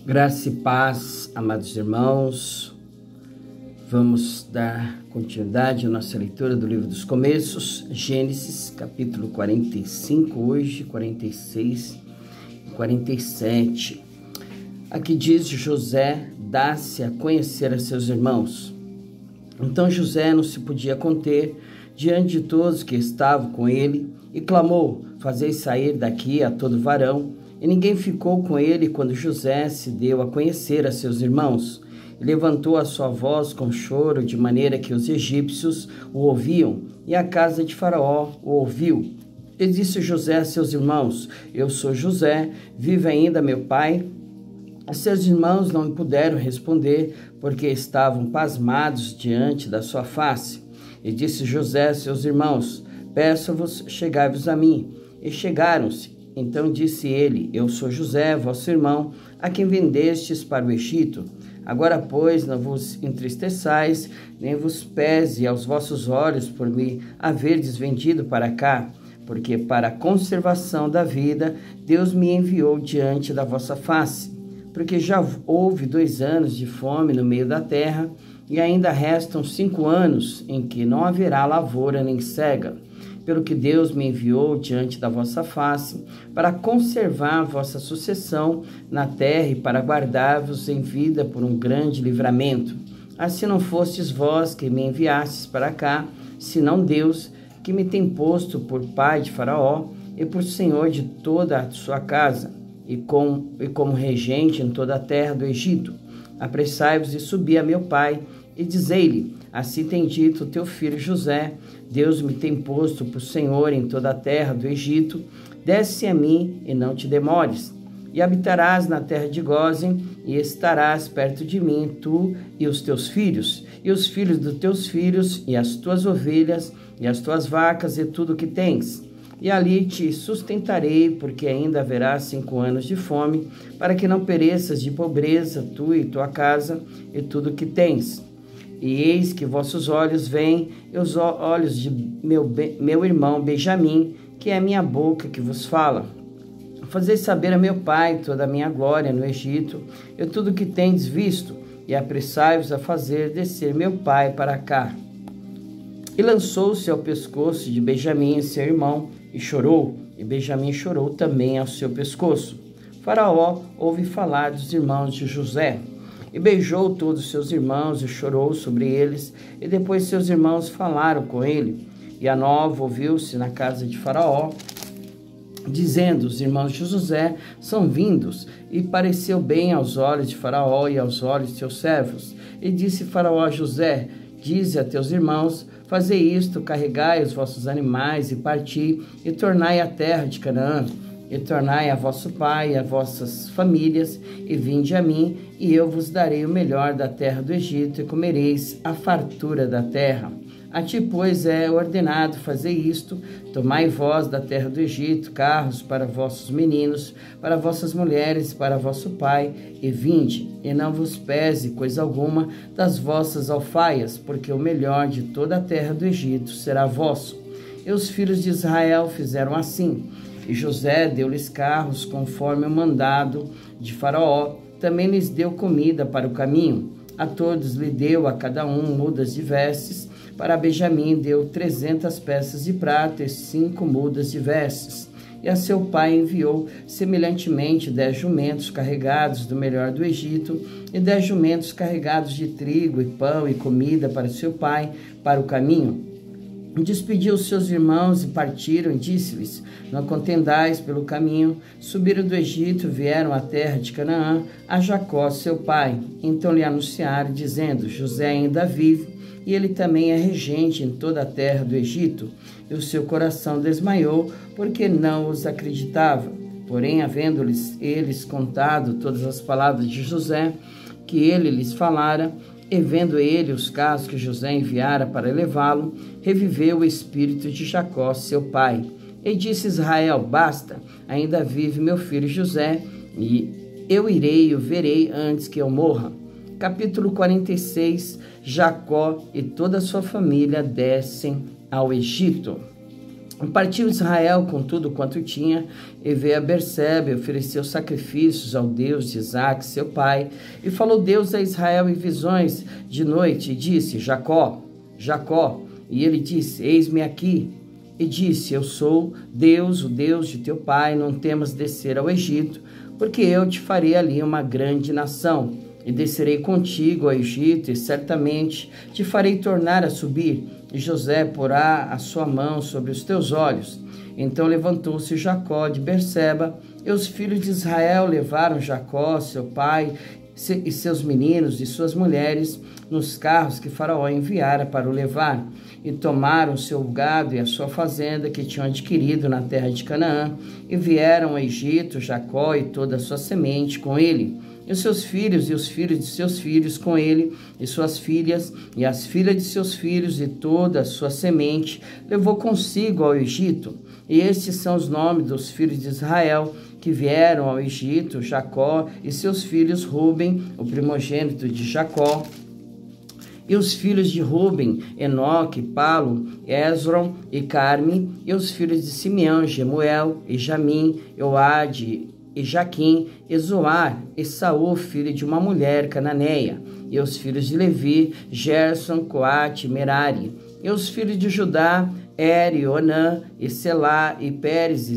Graça e paz, amados irmãos. Vamos dar continuidade à nossa leitura do livro dos Começos, Gênesis, capítulo 45, hoje 46 e 47. Aqui diz: José dá-se a conhecer a seus irmãos. Então José não se podia conter diante de todos que estavam com ele e clamou: fazei sair daqui a todo varão. E ninguém ficou com ele quando José se deu a conhecer a seus irmãos. E levantou a sua voz com choro, de maneira que os egípcios o ouviam, e a casa de Faraó o ouviu. E disse José a seus irmãos: Eu sou José, vive ainda meu pai? E seus irmãos não puderam responder, porque estavam pasmados diante da sua face. E disse José a seus irmãos: Peço-vos, chegai-vos a mim. E chegaram-se. Então disse ele: Eu sou José, vosso irmão, a quem vendestes para o Egito. Agora, pois, não vos entristeçais, nem vos pese aos vossos olhos por me haverdes vendido para cá, porque para a conservação da vida Deus me enviou diante da vossa face. Porque já houve 2 anos de fome no meio da terra, e ainda restam 5 anos em que não haverá lavoura nem cega. Pelo que Deus me enviou diante da vossa face, para conservar a vossa sucessão na terra e para guardar-vos em vida por um grande livramento. Assim não fostes vós que me enviastes para cá, senão Deus, que me tem posto por pai de Faraó e por senhor de toda a sua casa, e como regente em toda a terra do Egito. Apressai-vos e subi a meu pai, e dizei-lhe: Assim tem dito o teu filho José: Deus me tem posto por senhor em toda a terra do Egito. Desce a mim e não te demores. E habitarás na terra de Gósen, e estarás perto de mim, tu e os teus filhos, e os filhos dos teus filhos, e as tuas ovelhas, e as tuas vacas, e tudo o que tens. E ali te sustentarei, porque ainda haverá 5 anos de fome, para que não pereças de pobreza, tu e tua casa, e tudo o que tens. E eis que vossos olhos veem, e os olhos de meu irmão Benjamim, que é a minha boca que vos fala. Fazei saber a meu pai toda a minha glória no Egito, e tudo o que tendes visto, e apressai-vos a fazer descer meu pai para cá. E lançou-se ao pescoço de Benjamim, seu irmão, e chorou, e Benjamim chorou também ao seu pescoço. Faraó ouve falar dos irmãos de José, e beijou todos os seus irmãos, e chorou sobre eles, e depois seus irmãos falaram com ele. E a nova ouviu-se na casa de Faraó, dizendo: Os irmãos de José são vindos, e pareceu bem aos olhos de Faraó e aos olhos de seus servos. E disse Faraó a José: Dize a teus irmãos: Fazei isto, carregai os vossos animais, e parti, e tornai a terra de Canaã. E tornai a vosso pai e a vossas famílias, e vinde a mim, e eu vos darei o melhor da terra do Egito, e comereis a fartura da terra. A ti, pois, é ordenado fazer isto: tomai vós da terra do Egito carros para vossos meninos, para vossas mulheres, para vosso pai, e vinde, e não vos pese coisa alguma das vossas alfaias, porque o melhor de toda a terra do Egito será vosso. E os filhos de Israel fizeram assim. E José deu-lhes carros conforme o mandado de Faraó. Também lhes deu comida para o caminho. A todos lhe deu a cada um mudas de vestes. Para Benjamim deu 300 peças de prata e 5 mudas de vestes. E a seu pai enviou semelhantemente 10 jumentos carregados do melhor do Egito, e 10 jumentos carregados de trigo e pão e comida para seu pai, para o caminho. Despediu os seus irmãos e partiram, e disse-lhes: Não contendais pelo caminho. Subiram do Egito, vieram à terra de Canaã, a Jacó seu pai. Então lhe anunciaram, dizendo: José ainda vive, e ele também é regente em toda a terra do Egito. E o seu coração desmaiou, porque não os acreditava. Porém, havendo-lhes eles contado todas as palavras de José, que ele lhes falara, e vendo ele os carros que José enviara para levá-lo, reviveu o espírito de Jacó, seu pai. E disse Israel: Basta, ainda vive meu filho José, e eu irei e o verei antes que eu morra. Capítulo 46. Jacó e toda a sua família descem ao Egito. Partiu Israel com tudo quanto tinha, e veio a Berseba e ofereceu sacrifícios ao Deus de Isaque, seu pai. E falou Deus a Israel em visões de noite, e disse: Jacó, Jacó. E ele disse: Eis-me aqui. E disse: Eu sou Deus, o Deus de teu pai, não temas descer ao Egito, porque eu te farei ali uma grande nação. E descerei contigo ao Egito, e certamente te farei tornar a subir, e José porá a sua mão sobre os teus olhos. Então levantou-se Jacó de Berseba, e os filhos de Israel levaram Jacó, seu pai, e seus meninos e suas mulheres, nos carros que Faraó enviara para o levar, e tomaram seu gado e a sua fazenda que tinham adquirido na terra de Canaã, e vieram ao Egito, Jacó e toda a sua semente com ele, e os seus filhos e os filhos de seus filhos com ele, e suas filhas, e as filhas de seus filhos, e toda a sua semente, levou consigo ao Egito. E estes são os nomes dos filhos de Israel, que vieram ao Egito: Jacó e seus filhos, Ruben, o primogênito de Jacó, e os filhos de Ruben, Enoque, Palo, Esrom e Carme, e os filhos de Simeão, Gemuel, e Jamim, Euade, e Jaquim, e Zoar, e Saul, filho de uma mulher cananeia, e os filhos de Levi, Gerson, Coate, Merari, e os filhos de Judá, Er, Onã, e Selá, e Pérez, e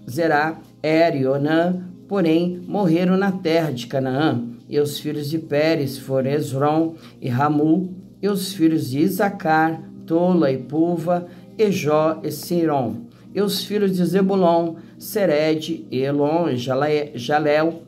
Zerá, Er e Onã, porém, morreram na terra de Canaã. E os filhos de Pérez foram Esrom e Ramu, e os filhos de Isacar, Tola e Pulva, e Jó e Sirom. E os filhos de Zebulon, Sered, Elon e Jalel.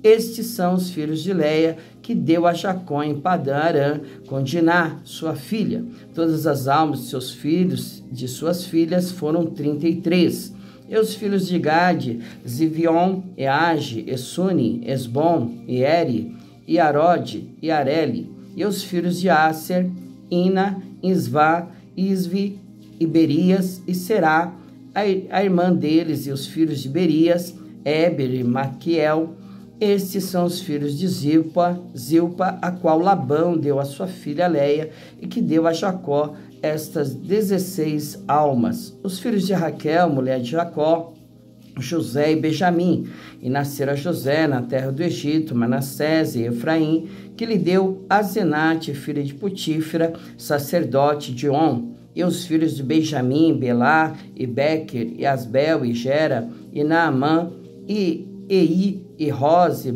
Estes são os filhos de Leia, que deu a Jacó em Padã Arã, com Diná, sua filha. Todas as almas de seus filhos, de suas filhas, foram 33. E os filhos de Gade, Zivion, e Age, e Suni, Esbom, e Eri, e Arode, e Areli. E os filhos de Aser, Ina, Isvá, Isvi, e Berias, e Será, a irmã deles, e os filhos de Berias, Éber e Maquiel. Estes são os filhos de Zilpa, a qual Labão deu a sua filha Leia, e que deu a Jacó estas 16 almas. Os filhos de Raquel, mulher de Jacó, José e Benjamim. E nasceram José na terra do Egito, Manassés e Efraim, que lhe deu Azenate, filha de Potífera, sacerdote de On. E os filhos de Benjamim, Belá, e Bequer, e Asbel, e Gera, e Naamã, e Ei, e Rose,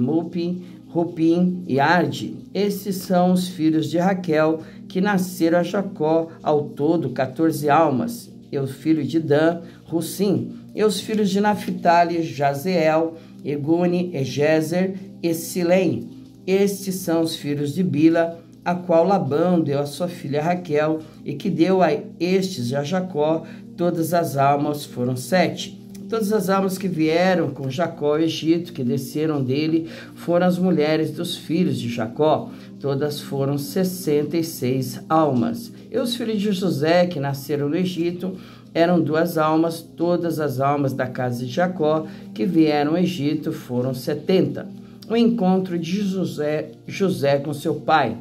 Rupim e Arde. Estes são os filhos de Raquel, que nasceram a Jacó, ao todo 14 almas. E o filho de Dan, Russim. E os filhos de Naphtali, Jazeel, Egune, Ejezer e Silém. Estes são os filhos de Bila, a qual Labão deu a sua filha Raquel, e que deu a estes a Jacó. Todas as almas foram 7. Todas as almas que vieram com Jacó ao Egito, que desceram dele, foram as mulheres dos filhos de Jacó. Todas foram 66 almas. E os filhos de José, que nasceram no Egito, eram 2 almas. Todas as almas da casa de Jacó, que vieram ao Egito, foram 70. O encontro de José com seu pai.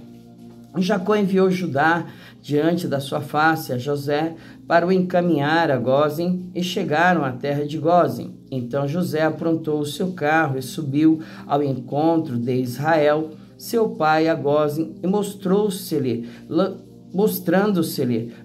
Jacó enviou Judá diante da sua face a José para o encaminhar a Gósen, e chegaram à terra de Gósen. Então José aprontou o seu carro e subiu ao encontro de Israel, seu pai, a Gósen, e mostrando-se-lhe,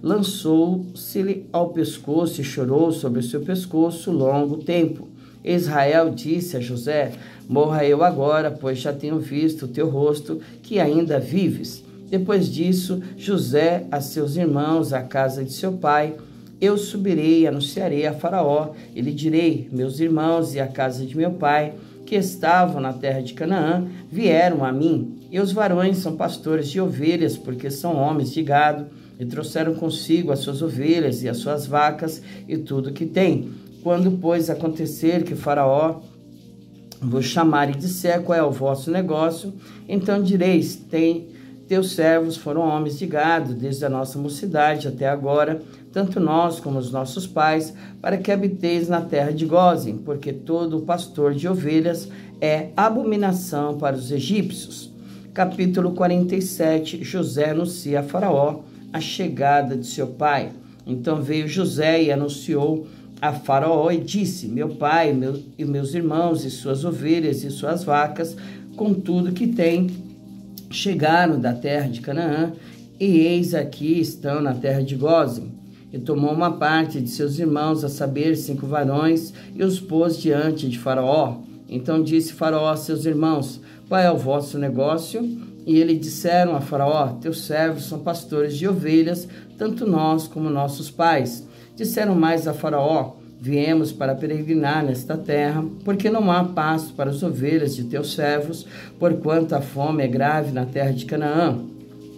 lançou-se-lhe ao pescoço e chorou sobre o seu pescoço longo tempo. Israel disse a José: Morra eu agora, pois já tenho visto o teu rosto, que ainda vives. Depois disso, José a seus irmãos, à casa de seu pai: Eu subirei e anunciarei a Faraó, e lhe direi: Meus irmãos e a casa de meu pai, que estavam na terra de Canaã, vieram a mim, e os varões são pastores de ovelhas, porque são homens de gado, e trouxeram consigo as suas ovelhas e as suas vacas e tudo que têm. Quando, pois, acontecer que Faraó vos chamar e disser qual é o vosso negócio, então direis: Teus servos foram homens de gado, desde a nossa mocidade até agora, tanto nós como os nossos pais, para que habiteis na terra de Gósen, porque todo pastor de ovelhas é abominação para os egípcios. Capítulo 47. José anuncia a Faraó a chegada de seu pai. Então veio José e anunciou a Faraó e disse: meu pai e meus irmãos e suas ovelhas e suas vacas, com tudo que tem, chegaram da terra de Canaã, e eis aqui estão na terra de Gósen. E tomou uma parte de seus irmãos, a saber, 5 varões, e os pôs diante de Faraó. Então disse Faraó a seus irmãos: qual é o vosso negócio? E eles disseram a Faraó: teus servos são pastores de ovelhas, tanto nós como nossos pais. Disseram mais a Faraó: viemos para peregrinar nesta terra, porque não há pasto para as ovelhas de teus servos, porquanto a fome é grave na terra de Canaã.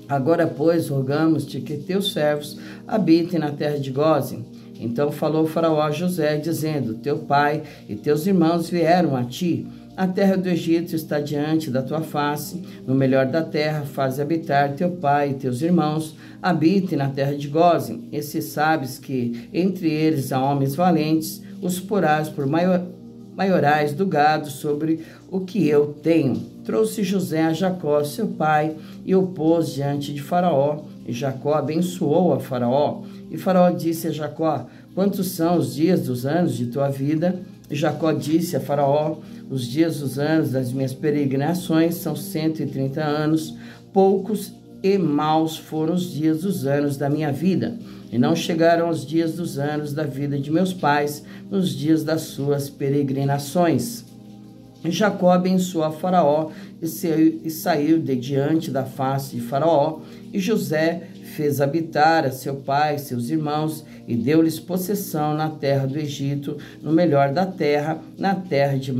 Agora, pois, rogamos-te que teus servos habitem na terra de Gósen. Então falou Faraó a José, dizendo: teu pai e teus irmãos vieram a ti. A terra do Egito está diante da tua face. No melhor da terra, faz habitar teu pai e teus irmãos. Habite na terra de Gósen. E se sabes que entre eles há homens valentes, os porás por maiorais do gado sobre o que eu tenho. Trouxe José a Jacó, seu pai, e o pôs diante de Faraó. E Jacó abençoou a Faraó. E Faraó disse a Jacó: quantos são os dias dos anos de tua vida? E Jacó disse a Faraó: os dias dos anos das minhas peregrinações são 130 anos. Poucos e maus foram os dias dos anos da minha vida, e não chegaram os dias dos anos da vida de meus pais, nos dias das suas peregrinações. E Jacó abençoou a Faraó e saiu de diante da face de Faraó. E José fez habitar a seu pai e seus irmãos, e deu-lhes possessão na terra do Egito, no melhor da terra, na terra de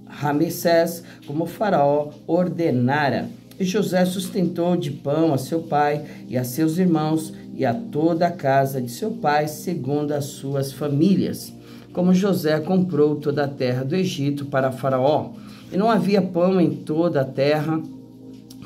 Ramessés, como Faraó ordenara. E José sustentou de pão a seu pai e a seus irmãos e a toda a casa de seu pai, segundo as suas famílias. Como José comprou toda a terra do Egito para Faraó. E não havia pão em toda a terra,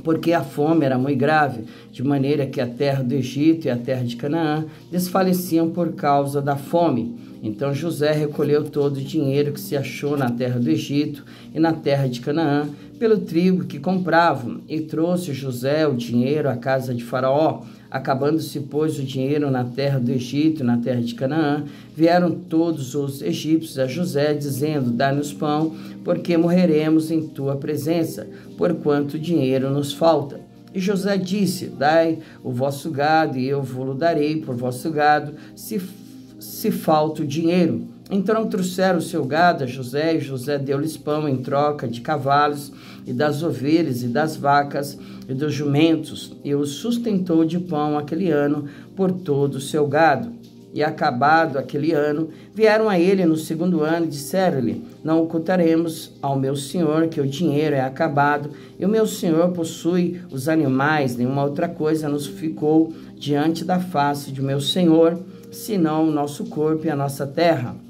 porque a fome era muito grave, de maneira que a terra do Egito e a terra de Canaã desfaleciam por causa da fome. Então José recolheu todo o dinheiro que se achou na terra do Egito e na terra de Canaã, pelo trigo que compravam, e trouxe José o dinheiro à casa de Faraó. Acabando-se, pois, o dinheiro na terra do Egito e na terra de Canaã, vieram todos os egípcios a José, dizendo: dá-nos pão, porque morreremos em tua presença, porquanto dinheiro nos falta. E José disse: dai o vosso gado, e eu vou-lo darei por vosso gado, se falta o dinheiro. Então trouxeram o seu gado a José, e José deu-lhes pão em troca de cavalos, e das ovelhas, e das vacas, e dos jumentos, e os sustentou de pão aquele ano por todo o seu gado. E acabado aquele ano, vieram a ele no segundo ano e disseram-lhe: não ocultaremos ao meu senhor que o dinheiro é acabado, e o meu senhor possui os animais, nenhuma outra coisa nos ficou diante da face de meu senhor, senão o nosso corpo e a nossa terra.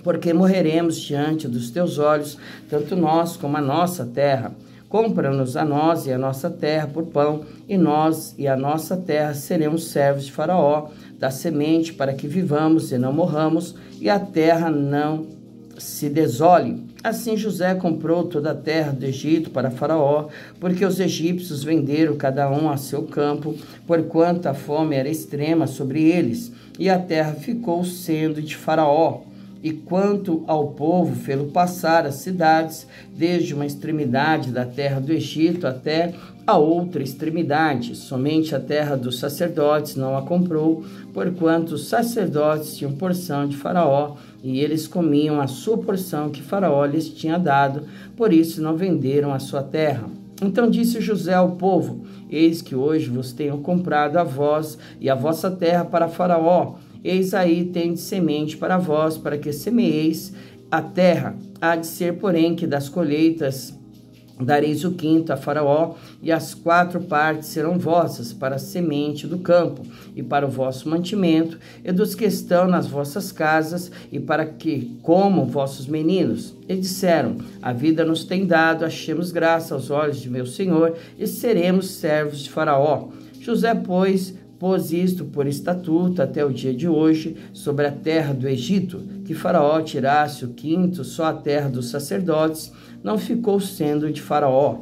Porque morreremos diante dos teus olhos, tanto nós como a nossa terra. Compra-nos a nós e a nossa terra por pão, e nós e a nossa terra seremos servos de Faraó, da semente, para que vivamos e não morramos, e a terra não se desole. Assim José comprou toda a terra do Egito para Faraó, porque os egípcios venderam cada um a seu campo, porquanto a fome era extrema sobre eles, e a terra ficou sendo de Faraó. E quanto ao povo, fê-lo passar as cidades, desde uma extremidade da terra do Egito até a outra extremidade. Somente a terra dos sacerdotes não a comprou, porquanto os sacerdotes tinham porção de Faraó, e eles comiam a sua porção que Faraó lhes tinha dado, por isso não venderam a sua terra. Então disse José ao povo: eis que hoje vos tenho comprado a vós e a vossa terra para Faraó. Eis aí tendes semente para vós, para que semeeis a terra. Há de ser, porém, que das colheitas dareis o quinto a Faraó, e as 4 partes serão vossas, para a semente do campo, e para o vosso mantimento, e dos que estão nas vossas casas, e para que comam vossos meninos. E disseram: a vida nos tem dado, achemos graça aos olhos de meu senhor, e seremos servos de Faraó. José, pois, pôs isto por estatuto até o dia de hoje sobre a terra do Egito, que Faraó tirasse o quinto, só a terra dos sacerdotes não ficou sendo de Faraó.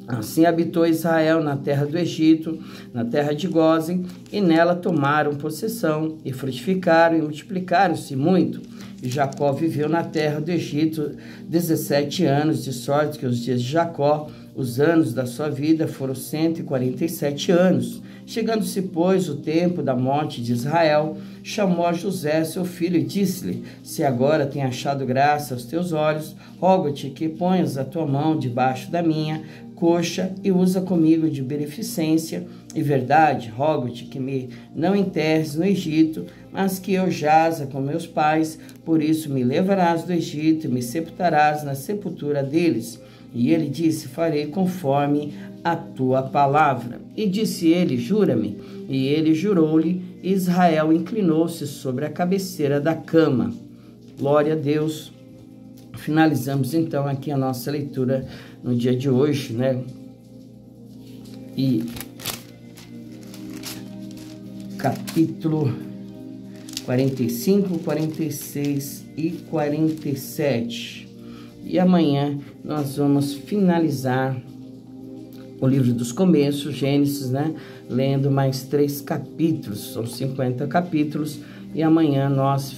Assim habitou Israel na terra do Egito, na terra de Gósen, e nela tomaram possessão, e frutificaram e multiplicaram-se muito. E Jacó viveu na terra do Egito 17 anos, de sorte que os dias de Jacó, os anos da sua vida, foram 147 anos. Chegando-se, pois, o tempo da morte de Israel, chamou a José, seu filho, e disse-lhe: se agora tem achado graça aos teus olhos, rogo-te que ponhas a tua mão debaixo da minha coxa e usa comigo de beneficência e verdade. Rogo-te que me não enterres no Egito, mas que eu jaza com meus pais. Por isso me levarás do Egito e me sepultarás na sepultura deles. E ele disse: farei conforme a tua palavra. E disse ele: jura-me. E ele jurou-lhe, e Israel inclinou-se sobre a cabeceira da cama. Glória a Deus. Finalizamos então aqui a nossa leitura no dia de hoje, né? E capítulo 45, 46 e 47. E amanhã nós vamos finalizar o livro dos começos, Gênesis, né? Lendo mais 3 capítulos, são 50 capítulos. E amanhã nós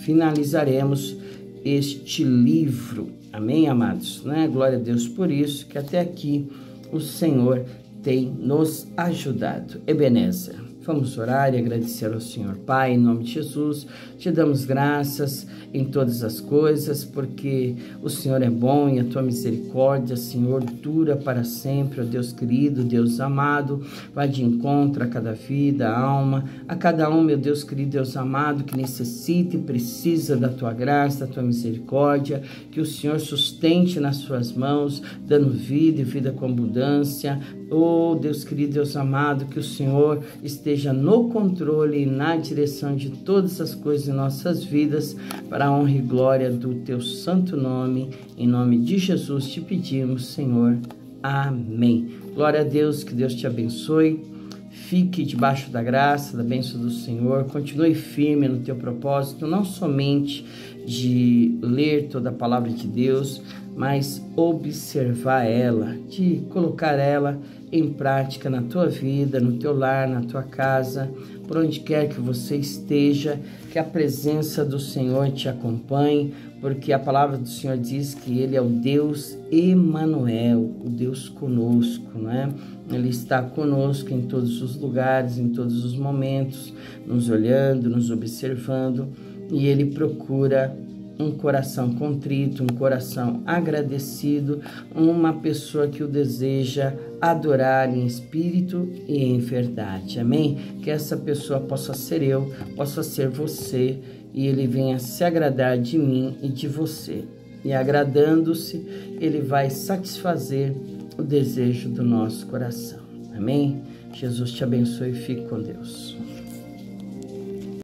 finalizaremos este livro. Amém, amados? Né? Glória a Deus por isso, que até aqui o Senhor tem nos ajudado. Ebenezer. Vamos orar e agradecer ao Senhor. Pai, em nome de Jesus, te damos graças em todas as coisas, porque o Senhor é bom e a tua misericórdia, Senhor, dura para sempre. Ó Deus querido, Deus amado, vai de encontro a cada vida, alma, a cada um, meu Deus querido, Deus amado, que necessita e precisa da tua graça, da tua misericórdia, que o Senhor sustente nas suas mãos, dando vida e vida com abundância. Oh, Deus querido, Deus amado, que o Senhor esteja no controle e na direção de todas as coisas em nossas vidas, para a honra e glória do teu santo nome. Em nome de Jesus te pedimos, Senhor. Amém. Glória a Deus, que Deus te abençoe. Fique debaixo da graça, da bênção do Senhor. Continue firme no teu propósito, não somente de ler toda a palavra de Deus, mas observar ela, de colocar ela em prática na tua vida, no teu lar, na tua casa, por onde quer que você esteja, que a presença do Senhor te acompanhe, porque a palavra do Senhor diz que Ele é o Deus Emanuel, o Deus conosco, não é? Ele está conosco em todos os lugares, em todos os momentos, nos olhando, nos observando, e Ele procura um coração contrito, um coração agradecido, uma pessoa que o deseja adorar em espírito e em verdade. Amém? Que essa pessoa possa ser eu, possa ser você, e Ele venha se agradar de mim e de você. E agradando-se, Ele vai satisfazer o desejo do nosso coração. Amém? Jesus te abençoe e fique com Deus.